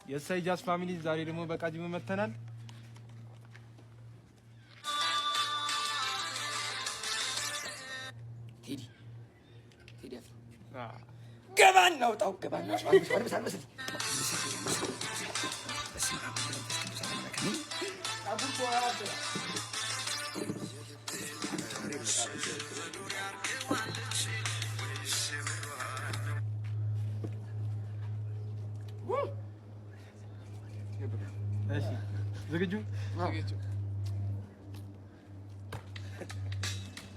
የሳይጃስ ፋሚሊ ዛሬ ደግሞ በቃጂሞ መተናል። ቴዲ ገባን ነው ጣው ገባን ነው ዝግጁ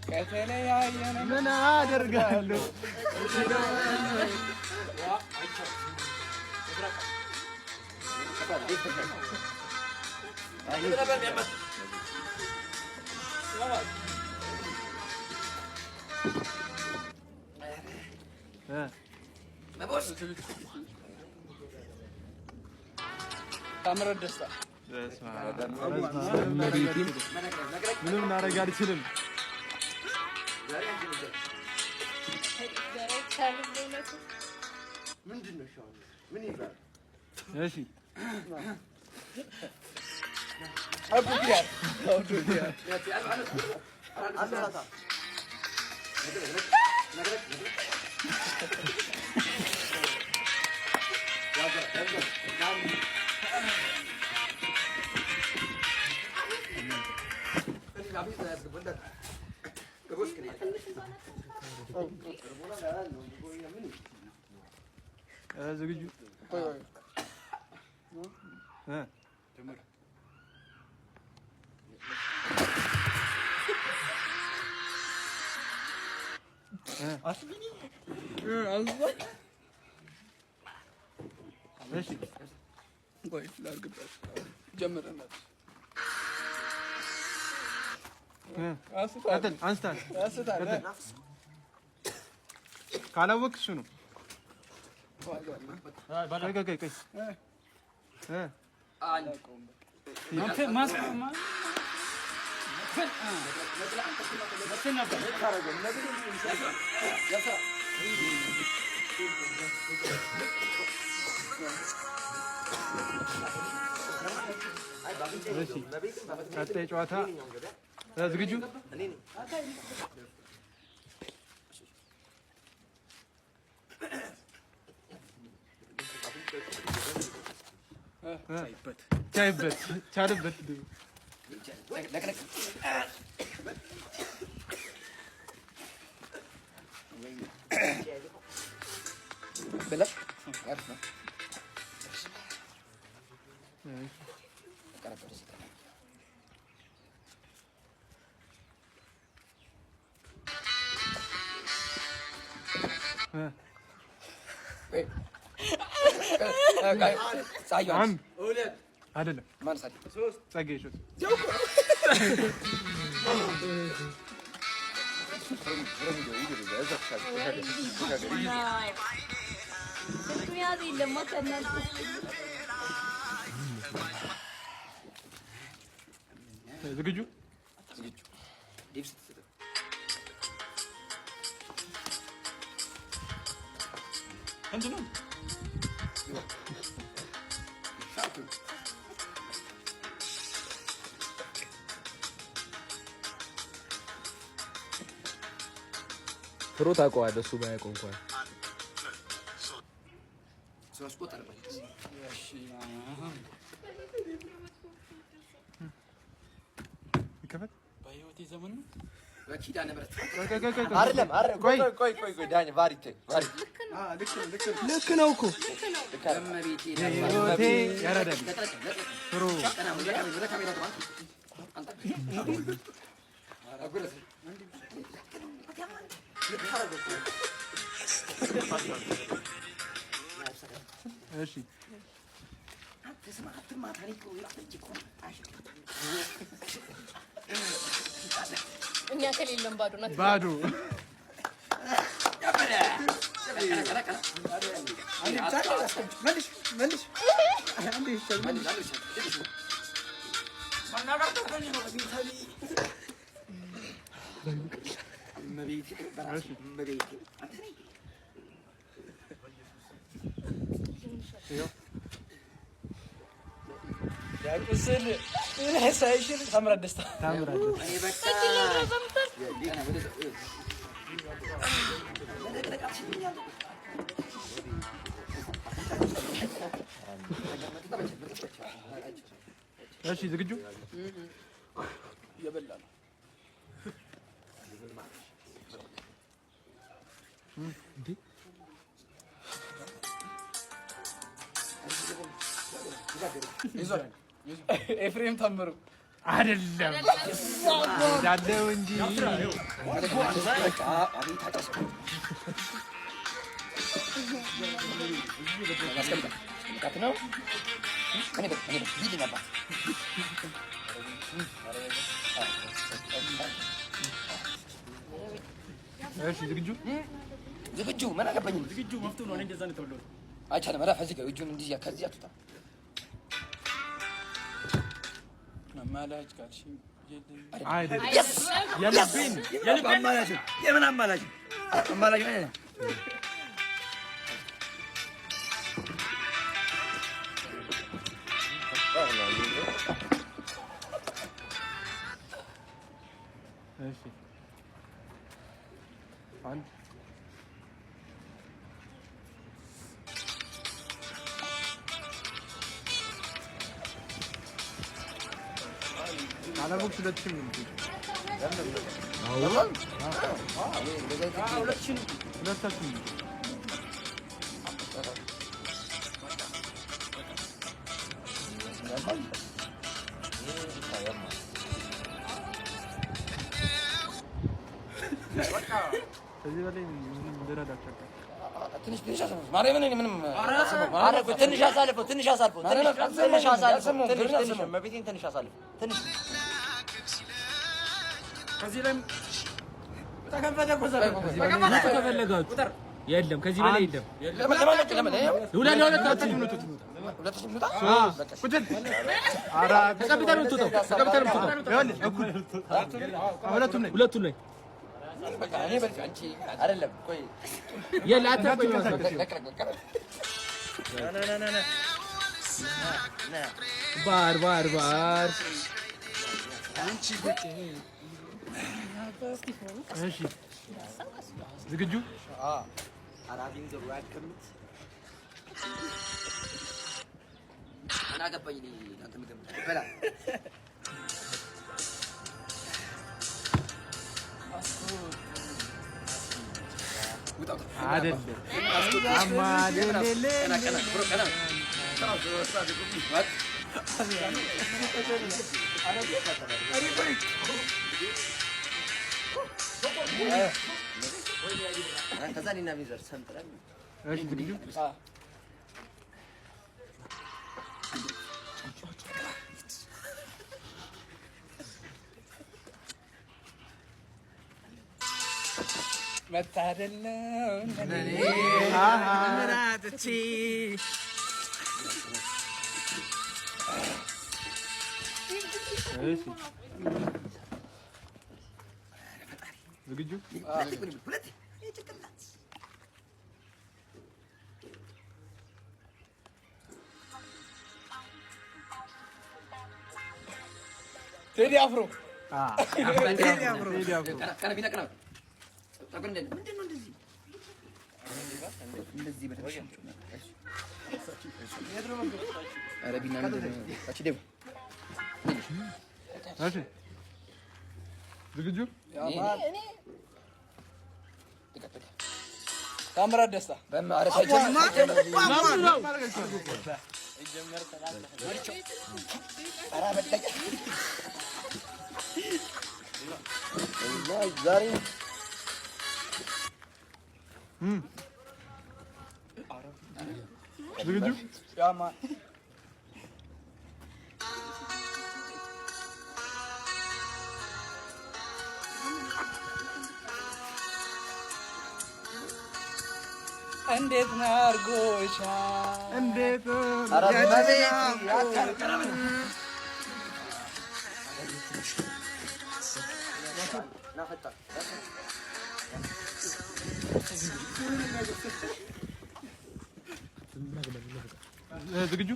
ከተለያየን ምን አደርጋለሁ? ታምረ ደስታ ምንም እናደርግ አልችልም። እሺ ዝግጁ ካላወቅ እሱ ነው። ቀጣይ ጨዋታ ዝግጁ? ቻይበት ቻልበት በላሽ አይደለም ጸጋዬ ሾት ዝግጁ? ምንድነው? ፍሮ ታውቀዋለህ። እሱ ባያውቀው እንኳን ይከፈት በህይወቴ ዘመን ነው በኪዳነ ምህረት አይደለም። ቆይ ዳኝ ቫሪቴ ልክ ነው እኮ ህይወቴ ያረዳል ፍሮ እሺ እኛ ከሌለም ባዶ ናት። ባዶ ቁስል ሳይሽል ታምራት ደስታ እኔ በቃ እሺ ዝግጁ እየበላ ነው። ኤፍሬም ታምሩ አይደለም ዳለው እንጂ ነው እሺ ዝግጁ ዝግጁ ምን አገባኝ ዝግጁ መፍቱ ነው። እንደዛ ነው ተወለው አይቻልም። አላ ፈዚከ እጁን እንዲህ ከዚህ አትታ አማላጅ ካልሽ አይደለም የልቤን የልብ አማላጅ የምን አማላጅ አማላጅ ነው። እሺ አንድ አላቦክስ ሁለትሽም ነው ሁለታችሁም ከዚህ በላይ እንደራዳችሁ ትንሽ ማርያምን እኔ ምንም ትንሽ አሳልፈው ትንሽ አሳልፈው ትንሽ አሳልፈው ትንሽ መቤቴን ትንሽ አሳልፈው ትንሽ ከዚህ ላይ ተከፈተ ኮዘር ከፈለጋችሁ የለም ከዚህ በላይ የለም ለሁለታችሁ ሁለቱም ላይ አይደለም ቆይ ባር እሺ ዝግጁ ምን አገባኝ አንተ ምግብ በላ አይደለም አማሌሌሌ ከዛ ሊና ቢዘር ሰምጥራል እሺ ዝግጁ መታደል ነው ምራጥቺ እሺ ዝግጁ ቴዲ አፍሮ ዝግጁ ታምራት ደስታ ዛሬ ዝግጁ ያማ እንዴት ናርጎሻ እንዴት ዝግጁ